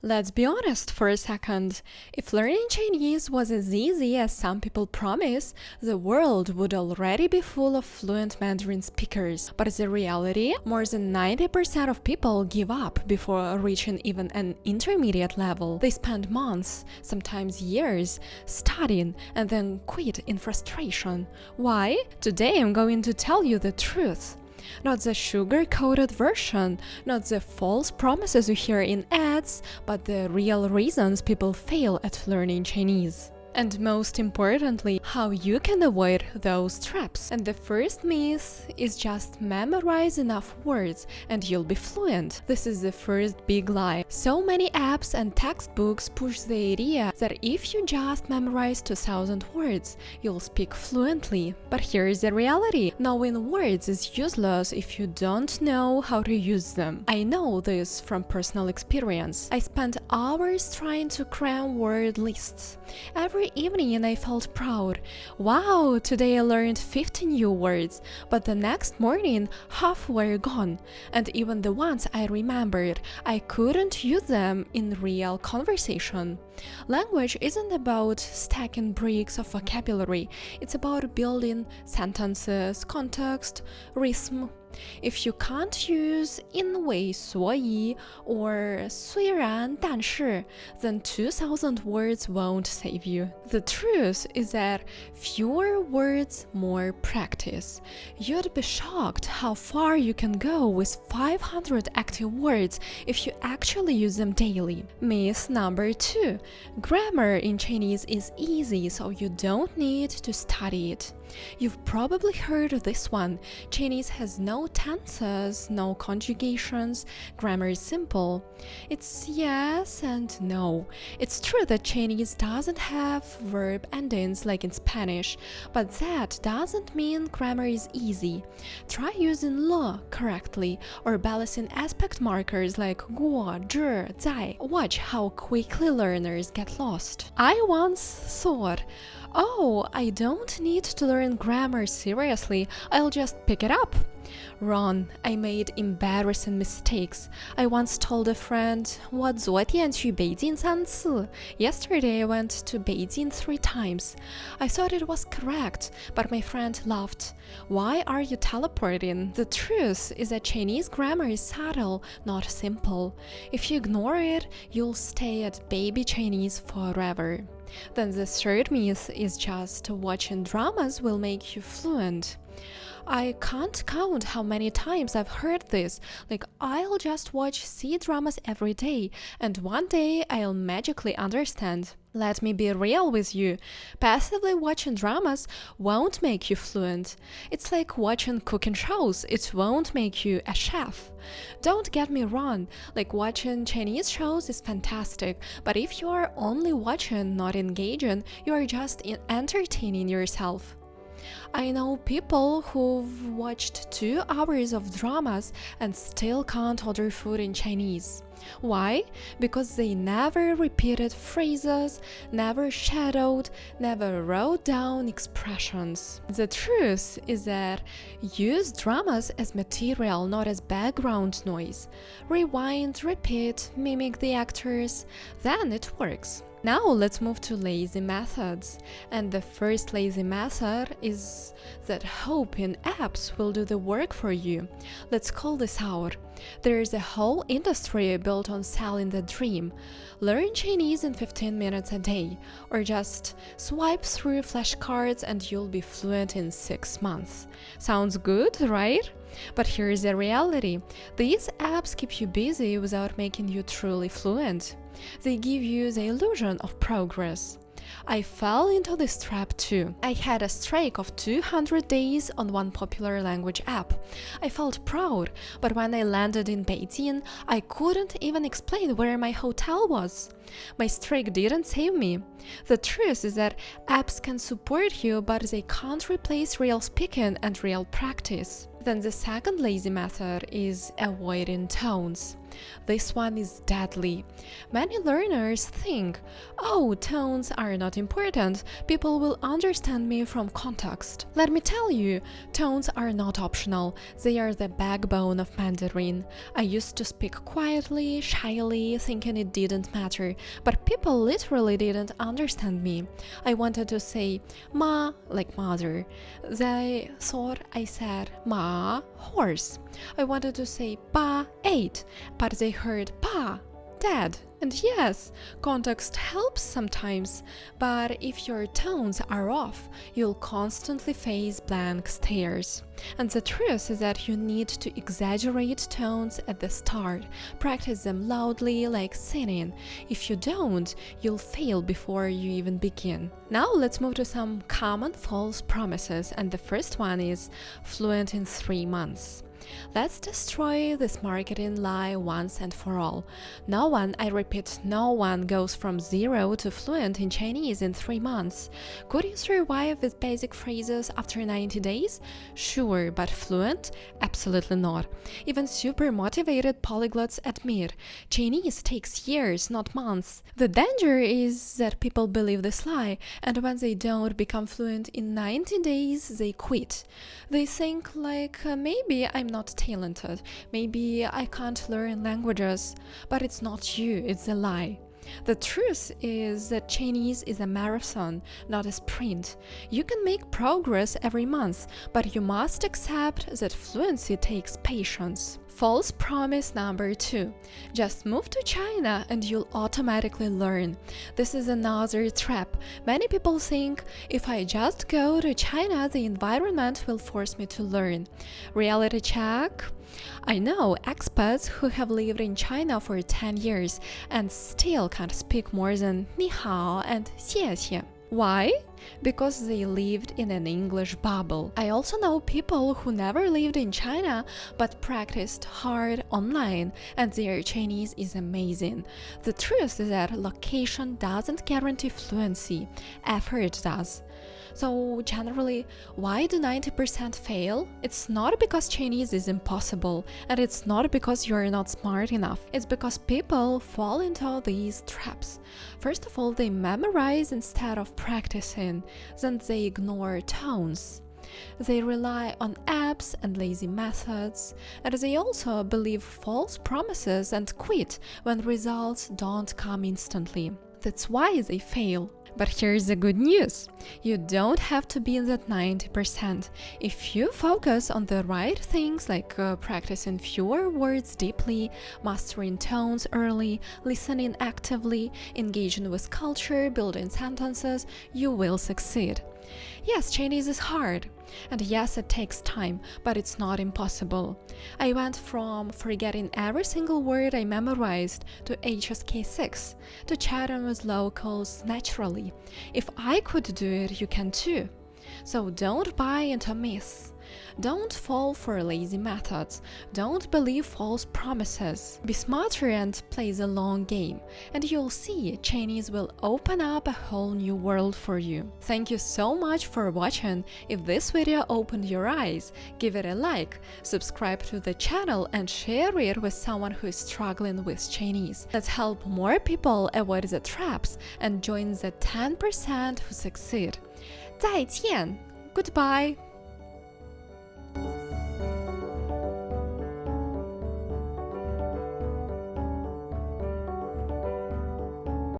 Let's be honest for a second. If learning Chinese was as easy as some people promise, the world would already be full of fluent Mandarin speakers. But the reality, more than 90% of people give up before reaching even an intermediate level. They spend months, sometimes years, studying and then quit in frustration. Why? Today I'm going to tell you the truth. Not the sugar-coated version, not the false promises you hear in ads, but the real reasons people fail at learning Chinese. And most importantly, how you can avoid those traps. And the first myth is just memorize enough words and you'll be fluent. This is the first big lie. So many apps and textbooks push the idea that if you just memorize 2,000 words, you'll speak fluently. But here is the reality. Knowing words is useless if you don't know how to use them. I know this from personal experience. I spent hours trying to cram word lists. Every evening I felt proud. Wow, today I learned 50 new words, but the next morning half were gone, and even the ones I remembered, I couldn't use them in real conversation. Language isn't about stacking bricks of vocabulary, it's about building sentences, context, rhythm. If you can't use 因为所以 or 虽然但是, then 2,000 words won't save you. The truth is that fewer words, more practice. You'd be shocked how far you can go with 500 active words if you actually use them daily. Myth number 2. Grammar in Chinese is easy, so you don't need to study it. You've probably heard this one. Chinese has no tenses, no conjugations, grammar is simple. It's yes and no. It's true that Chinese doesn't have verb endings like in Spanish, but that doesn't mean grammar is easy. Try using le correctly or balancing aspect markers like 过, 之, 在. Watch how quickly learners get lost. I once thought, oh, I don't need to learn grammar seriously, I'll just pick it up. Wrong, I made embarrassing mistakes. I once told a friend, 我昨天去北京3次. Yesterday I went to Beijing 3 times. I thought it was correct, but my friend laughed. Why are you teleporting? The truth is that Chinese grammar is subtle, not simple. If you ignore it, you'll stay at baby Chinese forever. Then the third myth is just watching dramas will make you fluent. I can't count how many times I've heard this, like I'll just watch C-dramas every day, and one day I'll magically understand. Let me be real with you. Passively watching dramas won't make you fluent. It's like watching cooking shows, it won't make you a chef. Don't get me wrong, like watching Chinese shows is fantastic, but if you are only watching, not engaging, you are just entertaining yourself. I know people who've watched 2 hours of dramas and still can't order food in Chinese. Why? Because they never repeated phrases, never shadowed, never wrote down expressions. The truth is that use dramas as material, not as background noise. Rewind, repeat, mimic the actors, then it works. Now let's move to lazy methods. And the first lazy method is that hoping apps will do the work for you. Let's call this out. There's a whole industry built on selling the dream. Learn Chinese in 15 minutes a day, or just swipe through flashcards and you'll be fluent in 6 months. Sounds good, right? But here's the reality. These apps keep you busy without making you truly fluent. They give you the illusion of progress. I fell into this trap too. I had a streak of 200 days on one popular language app. I felt proud, but when I landed in Beijing, I couldn't even explain where my hotel was. My streak didn't save me. The truth is that apps can support you, but they can't replace real speaking and real practice. Then the second lazy method is avoiding tones. This one is deadly. Many learners think, oh, tones are not important, people will understand me from context. Let me tell you, tones are not optional, they are the backbone of Mandarin. I used to speak quietly, shyly, thinking it didn't matter, but people literally didn't understand me. I wanted to say ma, like mother. They thought I said ma, horse. I wanted to say pa, 8, but they heard pa, dad. And yes, context helps sometimes, but if your tones are off, you'll constantly face blank stares. And the truth is that you need to exaggerate tones at the start, practice them loudly like singing. If you don't, you'll fail before you even begin. Now let's move to some common false promises, and the first one is fluent in 3 months. Let's destroy this marketing lie once and for all. No one, I repeat, no one goes from 0 to fluent in Chinese in 3 months. Could you survive with basic phrases after 90 days? Sure, but fluent? Absolutely not. Even super motivated polyglots admit Chinese takes years, not months. The danger is that people believe this lie, and when they don't become fluent in 90 days, they quit. They think like, maybe I'm not talented, maybe I can't learn languages, but it's not you, it's a lie. The truth is that Chinese is a marathon, not a sprint. You can make progress every month, but you must accept that fluency takes patience. False promise number 2. Just move to China and you'll automatically learn. This is another trap. Many people think if I just go to China, the environment will force me to learn. Reality check. I know expats who have lived in China for 10 years and still can't speak more than 你好 and 谢谢. Why? Because they lived in an English bubble. I also know people who never lived in China but practiced hard online, and their Chinese is amazing. The truth is that location doesn't guarantee fluency, effort does. So generally, why do 90% fail? It's not because Chinese is impossible, and it's not because you're not smart enough. It's because people fall into these traps. First of all, they memorize instead of practicing. Then they ignore tones. They rely on apps and lazy methods, and they also believe false promises and quit when results don't come instantly. That's why they fail. But here's the good news. You don't have to be in that 90%. If you focus on the right things like practicing fewer words deeply, mastering tones early, listening actively, engaging with culture, building sentences, you will succeed. Yes, Chinese is hard. And yes, it takes time, but it's not impossible. I went from forgetting every single word I memorized to HSK6, to chatting with locals naturally. If I could do it, you can too. So don't buy into myths. Don't fall for lazy methods. Don't believe false promises. Be smarter and play the long game. And you'll see Chinese will open up a whole new world for you. Thank you so much for watching. If this video opened your eyes, give it a like, subscribe to the channel and share it with someone who is struggling with Chinese. Let's help more people avoid the traps and join the 10% who succeed. 再见! Goodbye!